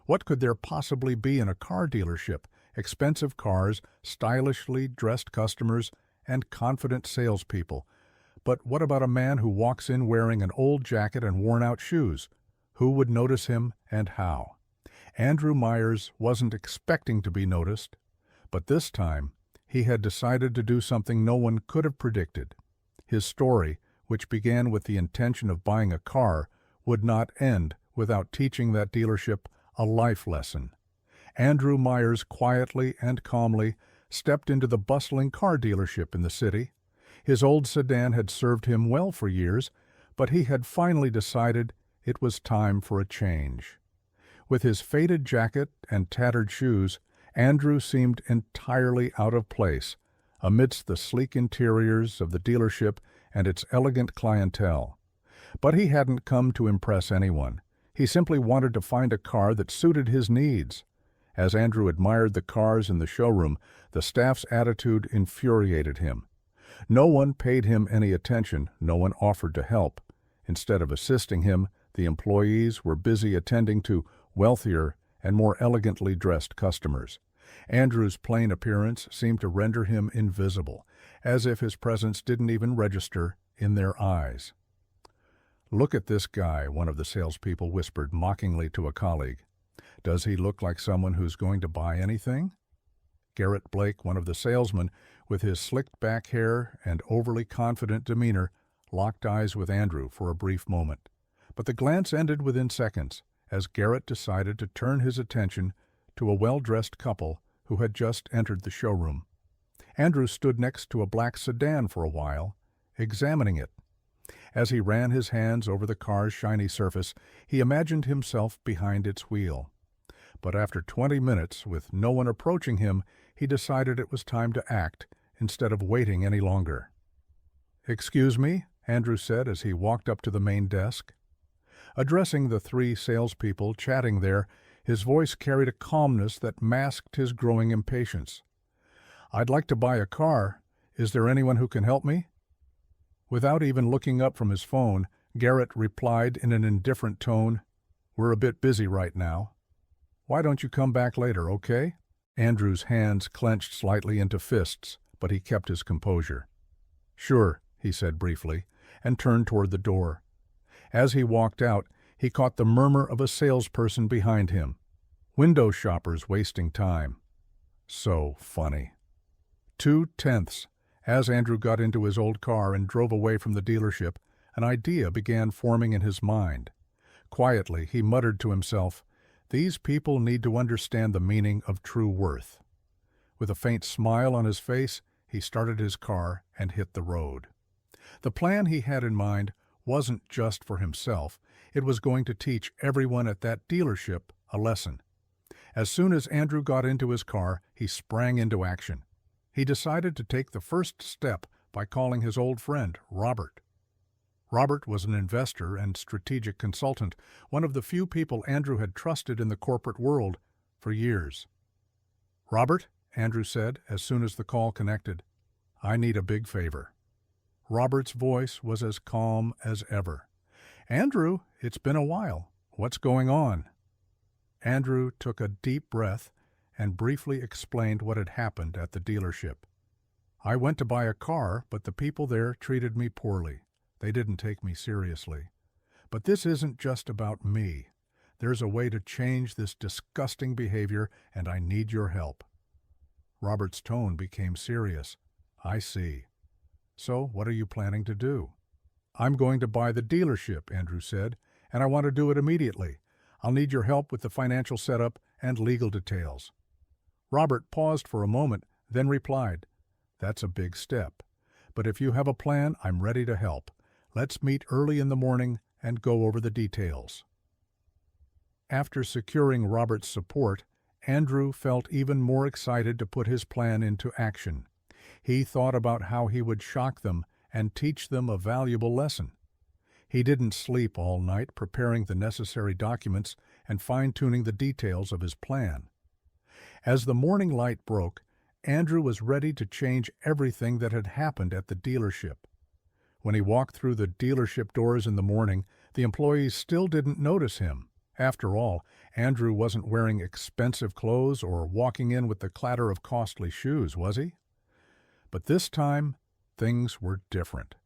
What could there possibly be in a car dealership? Expensive cars, stylishly dressed customers, and confident salespeople. But what about a man who walks in wearing an old jacket and worn-out shoes? Who would notice him and how? Andrew Myers wasn't expecting to be noticed, but this time he had decided to do something no one could have predicted. His story, which began with the intention of buying a car, would not end without teaching that dealership a life lesson. Andrew Myers quietly and calmly stepped into the bustling car dealership in the city. His old sedan had served him well for years, but he had finally decided it was time for a change. With his faded jacket and tattered shoes, Andrew seemed entirely out of place amidst the sleek interiors of the dealership and its elegant clientele. But he hadn't come to impress anyone. He simply wanted to find a car that suited his needs. As Andrew admired the cars in the showroom, the staff's attitude infuriated him. No one paid him any attention, no one offered to help. Instead of assisting him, the employees were busy attending to wealthier and more elegantly dressed customers. Andrew's plain appearance seemed to render him invisible, as if his presence didn't even register in their eyes. "Look at this guy," one of the salespeople whispered mockingly to a colleague. "Does he look like someone who's going to buy anything?" Garrett Blake, one of the salesmen, with his slicked back hair and overly confident demeanor, locked eyes with Andrew for a brief moment. But the glance ended within seconds, as Garrett decided to turn his attention to a well-dressed couple who had just entered the showroom. Andrew stood next to a black sedan for a while, examining it. As he ran his hands over the car's shiny surface, he imagined himself behind its wheel. But after 20 minutes, with no one approaching him, he decided it was time to act instead of waiting any longer. "Excuse me," Andrew said as he walked up to the main desk. Addressing the three salespeople chatting there, his voice carried a calmness that masked his growing impatience. "I'd like to buy a car. Is there anyone who can help me?" Without even looking up from his phone, Garrett replied in an indifferent tone, "We're a bit busy right now. Why don't you come back later, okay?" Andrew's hands clenched slightly into fists, but he kept his composure. "Sure," he said briefly, and turned toward the door. As he walked out, he caught the murmur of a salesperson behind him. Window shoppers wasting time. So funny. 2/10. As Andrew got into his old car and drove away from the dealership, an idea began forming in his mind. Quietly, he muttered to himself, "These people need to understand the meaning of true worth." With a faint smile on his face, he started his car and hit the road. The plan he had in mind wasn't just for himself. It was going to teach everyone at that dealership a lesson. As soon as Andrew got into his car, he sprang into action. He decided to take the first step by calling his old friend, Robert. Robert was an investor and strategic consultant, one of the few people Andrew had trusted in the corporate world for years. "Robert," Andrew said as soon as the call connected, "I need a big favor." Robert's voice was as calm as ever. "Andrew, it's been a while. What's going on?" Andrew took a deep breath and briefly explained what had happened at the dealership. "I went to buy a car, but the people there treated me poorly. They didn't take me seriously. But this isn't just about me. There's a way to change this disgusting behavior, and I need your help." Robert's tone became serious. "I see. So what are you planning to do?" "I'm going to buy the dealership," Andrew said, "and I want to do it immediately. I'll need your help with the financial setup and legal details." Robert paused for a moment, then replied, "That's a big step. But if you have a plan, I'm ready to help. Let's meet early in the morning and go over the details." After securing Robert's support, Andrew felt even more excited to put his plan into action. He thought about how he would shock them and teach them a valuable lesson. He didn't sleep all night preparing the necessary documents and fine-tuning the details of his plan. As the morning light broke, Andrew was ready to change everything that had happened at the dealership. When he walked through the dealership doors in the morning, the employees still didn't notice him, After all, Andrew wasn't wearing expensive clothes or walking in with the clatter of costly shoes, was he? But this time, things were different.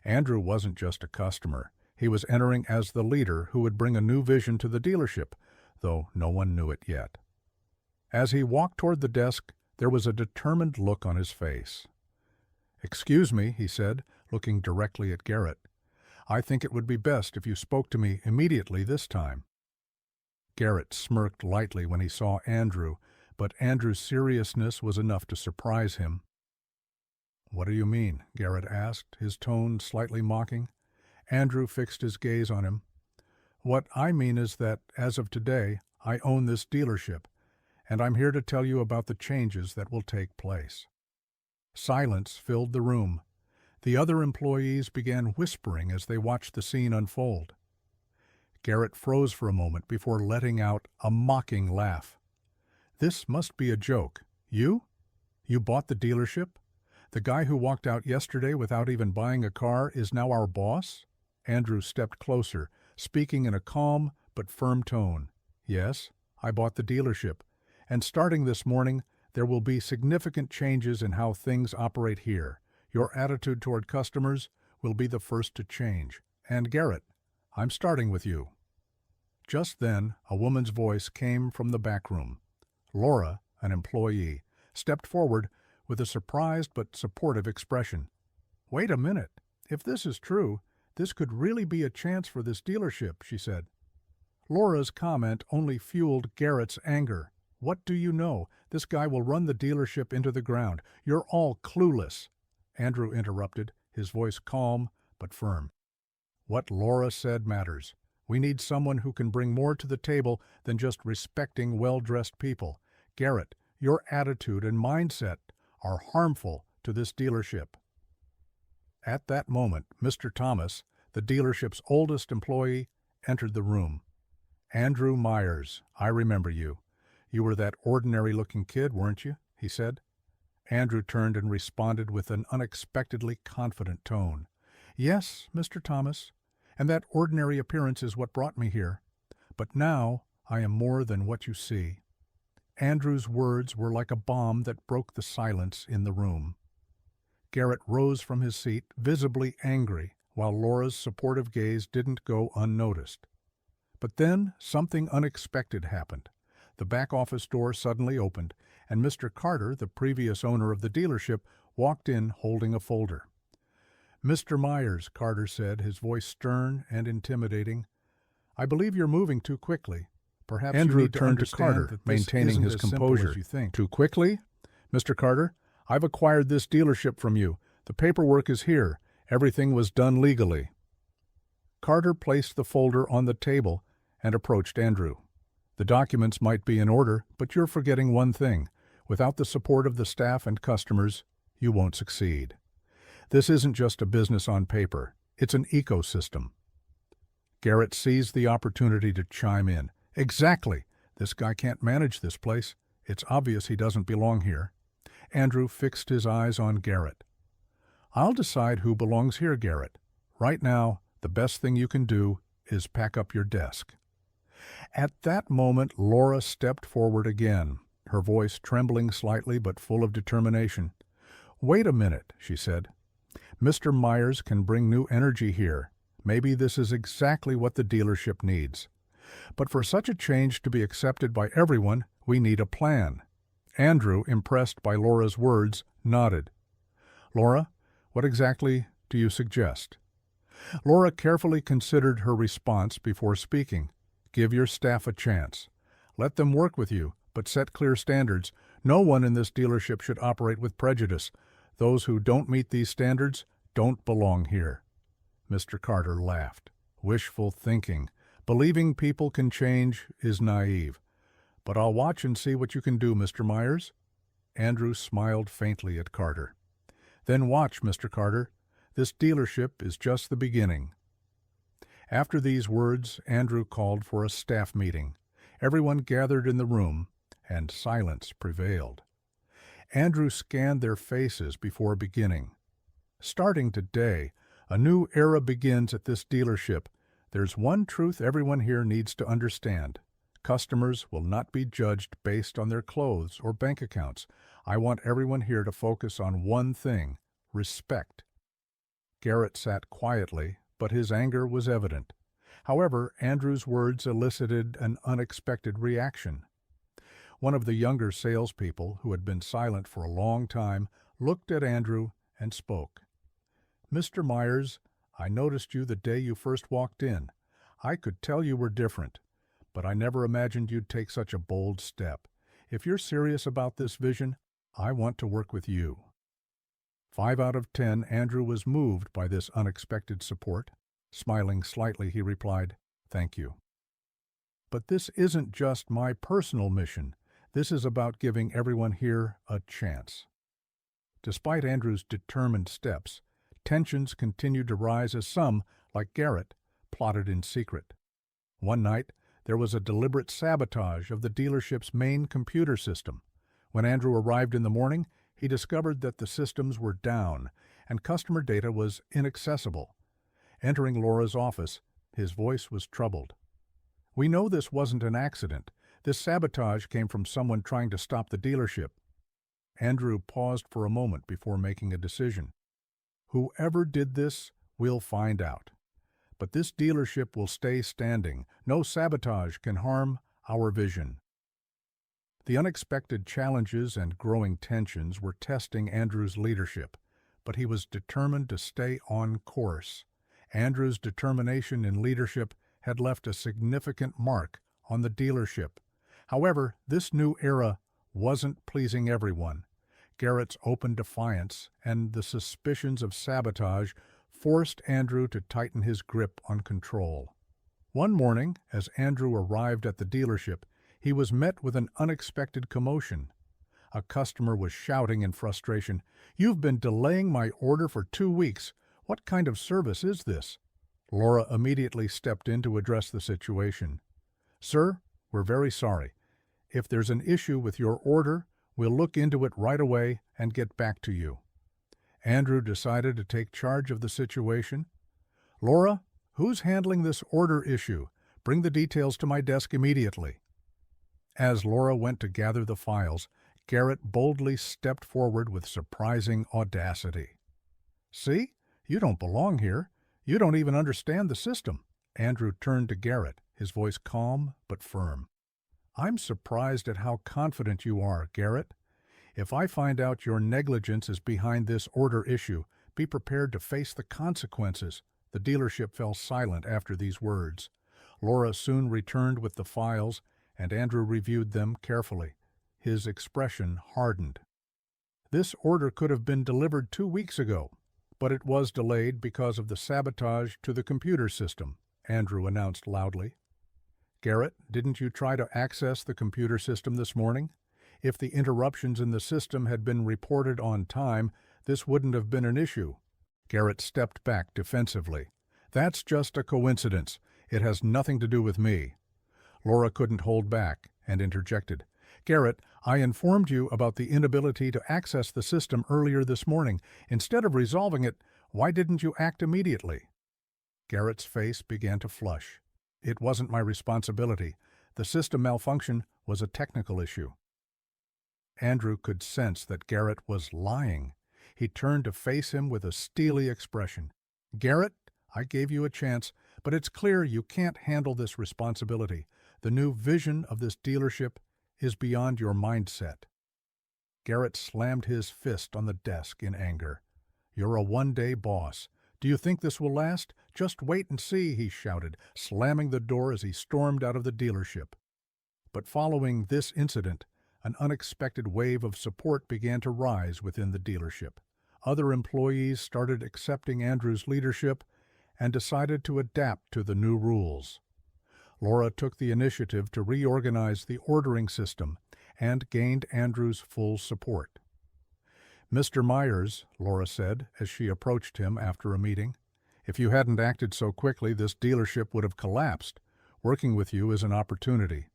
Andrew wasn't just a customer. He was entering as the leader who would bring a new vision to the dealership, though no one knew it yet. As he walked toward the desk, there was a determined look on his face. "Excuse me," he said, looking directly at Garrett. "I think it would be best if you spoke to me immediately this time." Garrett smirked lightly when he saw Andrew, but Andrew's seriousness was enough to surprise him. "What do you mean?" Garrett asked, his tone slightly mocking. Andrew fixed his gaze on him. "What I mean is that, as of today, I own this dealership, and I'm here to tell you about the changes that will take place." Silence filled the room. The other employees began whispering as they watched the scene unfold. Garrett froze for a moment before letting out a mocking laugh. "This must be a joke. You? You bought the dealership? The guy who walked out yesterday without even buying a car is now our boss?" Andrew stepped closer, speaking in a calm but firm tone. "Yes, I bought the dealership, and starting this morning, there will be significant changes in how things operate here. Your attitude toward customers will be the first to change. And Garrett, I'm starting with you." Just then, a woman's voice came from the back room. Laura, an employee, stepped forward with a surprised but supportive expression. "Wait a minute. If this is true, this could really be a chance for this dealership," she said. Laura's comment only fueled Garrett's anger. "What do you know? This guy will run the dealership into the ground. You're all clueless." Andrew interrupted, his voice calm but firm. "What Laura said matters. We need someone who can bring more to the table than just respecting well-dressed people. Garrett, your attitude and mindset are harmful to this dealership." At that moment, Mr. Thomas, the dealership's oldest employee, entered the room. "Andrew Myers, I remember you. You were that ordinary-looking kid, weren't you?" he said. Andrew turned and responded with an unexpectedly confident tone. "Yes, Mr. Thomas, and that ordinary appearance is what brought me here. But now I am more than what you see." Andrew's words were like a bomb that broke the silence in the room. Garrett rose from his seat, visibly angry, while Laura's supportive gaze didn't go unnoticed. But then something unexpected happened. The back office door suddenly opened, and Mr. Carter, the previous owner of the dealership, walked in holding a folder. "Mr. Myers," Carter said, his voice stern and intimidating, "I believe you're moving too quickly. Perhaps Andrew you need to turned to understand Carter, that this maintaining isn't his as simple composure. as you think." "Too quickly? "Mr. Carter, I've acquired this dealership from you. The paperwork is here. Everything was done legally." Carter placed the folder on the table and approached Andrew. "The documents might be in order, but you're forgetting one thing. Without the support of the staff and customers, you won't succeed. This isn't just a business on paper. It's an ecosystem." Garrett seized the opportunity to chime in. "Exactly. This guy can't manage this place. It's obvious he doesn't belong here." Andrew fixed his eyes on Garrett. "I'll decide who belongs here, Garrett. Right now, the best thing you can do is pack up your desk." At that moment, Laura stepped forward again, her voice trembling slightly but full of determination. "Wait a minute," she said. "Mr. Myers can bring new energy here. Maybe this is exactly what the dealership needs. But for such a change to be accepted by everyone, we need a plan." Andrew, impressed by Laura's words, nodded. "Laura, what exactly do you suggest?" Laura carefully considered her response before speaking. "Give your staff a chance. Let them work with you, but set clear standards. No one in this dealership should operate with prejudice. Those who don't meet these standards don't belong here." Mr. Carter laughed. "Wishful thinking. Believing people can change is naive. But I'll watch and see what you can do, Mr. Myers." Andrew smiled faintly at Carter. "Then watch, Mr. Carter. This dealership is just the beginning." After these words, Andrew called for a staff meeting. Everyone gathered in the room, and silence prevailed. Andrew scanned their faces before beginning. "Starting today, a new era begins at this dealership. There's one truth everyone here needs to understand. Customers will not be judged based on their clothes or bank accounts. I want everyone here to focus on one thing: respect. Garrett sat quietly, but his anger was evident. However, Andrew's words elicited an unexpected reaction. One of the younger salespeople, who had been silent for a long time, looked at Andrew and spoke. "Mr. Myers, I noticed you the day you first walked in. I could tell you were different, but I never imagined you'd take such a bold step. If you're serious about this vision, I want to work with you." 5 out of 10, Andrew was moved by this unexpected support. Smiling slightly, he replied, "Thank you. But this isn't just my personal mission. This is about giving everyone here a chance." Despite Andrew's determined steps, tensions continued to rise as some, like Garrett, plotted in secret. One night, there was a deliberate sabotage of the dealership's main computer system. When Andrew arrived in the morning, he discovered that the systems were down and customer data was inaccessible. Entering Laura's office, his voice was troubled. "We know this wasn't an accident. This sabotage came from someone trying to stop the dealership." Andrew paused for a moment before making a decision. "Whoever did this, we'll find out. But this dealership will stay standing. No sabotage can harm our vision." The unexpected challenges and growing tensions were testing Andrew's leadership, but he was determined to stay on course. Andrew's determination in leadership had left a significant mark on the dealership. However, this new era wasn't pleasing everyone. Garrett's open defiance and the suspicions of sabotage forced Andrew to tighten his grip on control. One morning, as Andrew arrived at the dealership, he was met with an unexpected commotion. A customer was shouting in frustration, "You've been delaying my order for 2 weeks. What kind of service is this?" Laura immediately stepped in to address the situation. "Sir, we're very sorry. If there's an issue with your order, we'll look into it right away and get back to you." Andrew decided to take charge of the situation. "Laura, who's handling this order issue? Bring the details to my desk immediately." As Laura went to gather the files, Garrett boldly stepped forward with surprising audacity. "See? You don't belong here. You don't even understand the system." Andrew turned to Garrett, his voice calm but firm. "I'm surprised at how confident you are, Garrett. If I find out your negligence is behind this order issue, be prepared to face the consequences." The dealership fell silent after these words. Laura soon returned with the files, and Andrew reviewed them carefully. His expression hardened. "This order could have been delivered 2 weeks ago, but it was delayed because of the sabotage to the computer system," Andrew announced loudly. "Garrett, didn't you try to access the computer system this morning? If the interruptions in the system had been reported on time, this wouldn't have been an issue." Garrett stepped back defensively. "That's just a coincidence. It has nothing to do with me." Laura couldn't hold back and interjected. "Garrett, I informed you about the inability to access the system earlier this morning. Instead of resolving it, why didn't you act immediately?" Garrett's face began to flush. "It wasn't my responsibility. The system malfunction was a technical issue." Andrew could sense that Garrett was lying. He turned to face him with a steely expression. "Garrett, I gave you a chance, but it's clear you can't handle this responsibility. The new vision of this dealership is beyond your mindset." Garrett slammed his fist on the desk in anger. "You're a one-day boss. Do you think this will last? Just wait and see," he shouted, slamming the door as he stormed out of the dealership. But following this incident, an unexpected wave of support began to rise within the dealership. Other employees started accepting Andrew's leadership and decided to adapt to the new rules. Laura took the initiative to reorganize the ordering system and gained Andrew's full support. "Mr. Myers," Laura said as she approached him after a meeting, "if you hadn't acted so quickly, this dealership would have collapsed. Working with you is an opportunity."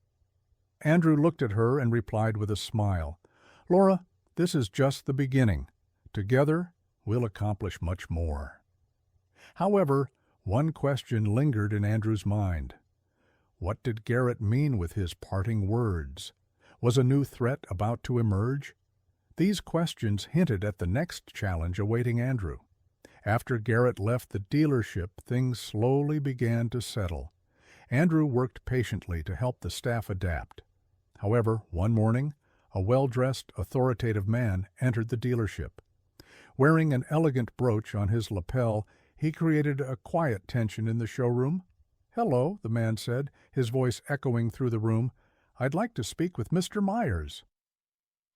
Andrew looked at her and replied with a smile, "Laura, this is just the beginning. Together, we'll accomplish much more." However, One question lingered in Andrew's mind. What did Garrett mean with his parting words? Was a new threat about to emerge? These questions hinted at the next challenge awaiting Andrew. After Garrett left the dealership, things slowly began to settle. Andrew worked patiently to help the staff adapt. However, one morning, a well-dressed, authoritative man entered the dealership. Wearing an elegant brooch on his lapel, he created a quiet tension in the showroom. "Hello," the man said, his voice echoing through the room. "I'd like to speak with Mr. Myers."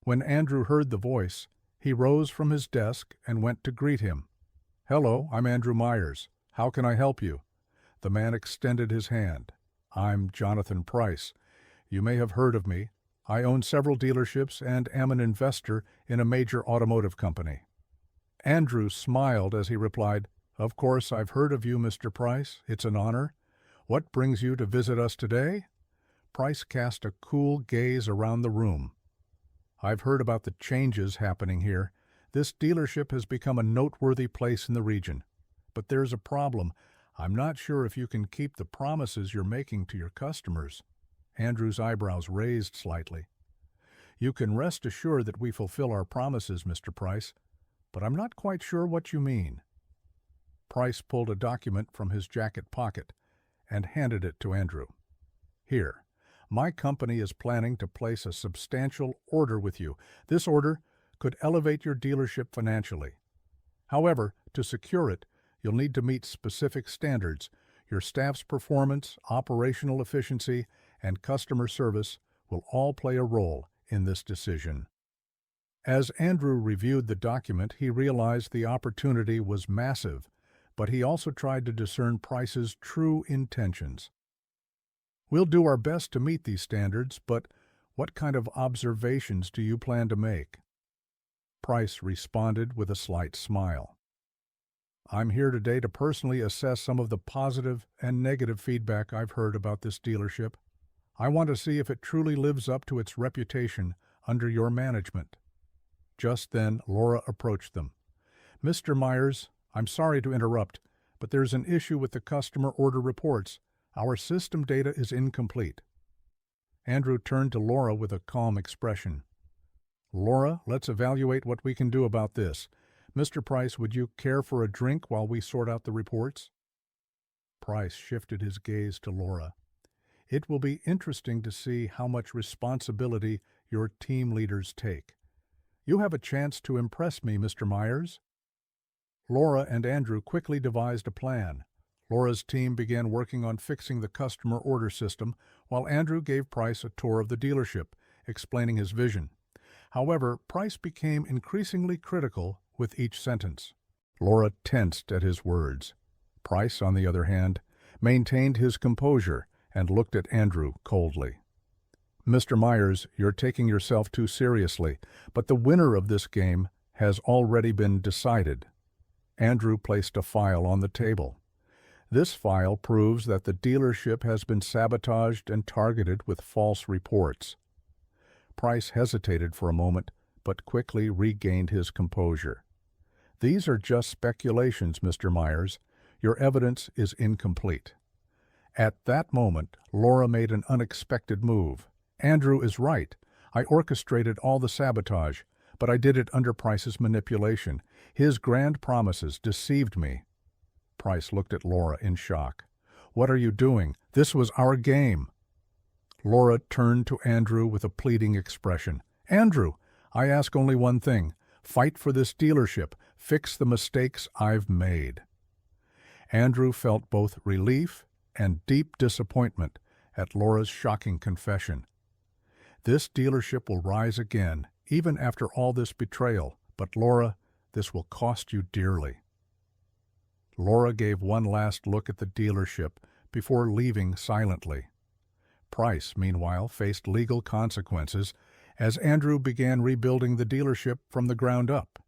When Andrew heard the voice, he rose from his desk and went to greet him. "Hello, I'm Andrew Myers. How can I help you?" The man extended his hand. "I'm Jonathan Price. You may have heard of me. I own several dealerships and am an investor in a major automotive company." Andrew smiled as he replied, "Of course I've heard of you, Mr. Price. It's an honor. What brings you to visit us today?" Price cast a cool gaze around the room. "I've heard about the changes happening here. This dealership has become a noteworthy place in the region. But there's a problem. I'm not sure if you can keep the promises you're making to your customers." Andrew's eyebrows raised slightly. "You can rest assured that we fulfill our promises, Mr. Price, but I'm not quite sure what you mean." Price pulled a document from his jacket pocket and handed it to Andrew. "Here, my company is planning to place a substantial order with you. This order could elevate your dealership financially. However, to secure it, you'll need to meet specific standards. Your staff's performance, operational efficiency, and customer service will all play a role in this decision." As Andrew reviewed the document, he realized the opportunity was massive, but he also tried to discern Price's true intentions. "We'll do our best to meet these standards, but what kind of observations do you plan to make?" Price responded with a slight smile. "I'm here today to personally assess some of the positive and negative feedback I've heard about this dealership. I want to see if it truly lives up to its reputation under your management." Just then, Laura approached them. "Mr. Myers, I'm sorry to interrupt, but there's an issue with the customer order reports. Our system data is incomplete." Andrew turned to Laura with a calm expression. "Laura, let's evaluate what we can do about this. Mr. Price, would you care for a drink while we sort out the reports?" Price shifted his gaze to Laura. "It will be interesting to see how much responsibility your team leaders take. You have a chance to impress me, Mr. Myers." Laura and Andrew quickly devised a plan. Laura's team began working on fixing the customer order system, while Andrew gave Price a tour of the dealership, explaining his vision. However, Price became increasingly critical with each sentence. Laura tensed at his words. Price, on the other hand, maintained his composure and looked at Andrew coldly. "Mr. Myers, you're taking yourself too seriously, but the winner of this game has already been decided." Andrew placed a file on the table. "This file proves that the dealership has been sabotaged and targeted with false reports." Price hesitated for a moment, but quickly regained his composure. "These are just speculations, Mr. Myers. Your evidence is incomplete." At that moment, Laura made an unexpected move. "Andrew is right. I orchestrated all the sabotage, but I did it under Price's manipulation. His grand promises deceived me." Price looked at Laura in shock. "What are you doing? This was our game." Laura turned to Andrew with a pleading expression. "Andrew, I ask only one thing. Fight for this dealership. Fix the mistakes I've made." Andrew felt both relief and deep disappointment at Laura's shocking confession. This dealership will rise again, even after all this betrayal, but Laura, this will cost you dearly. Laura gave one last look at the dealership before leaving silently. Price, meanwhile, faced legal consequences as Andrew began rebuilding the dealership from the ground up.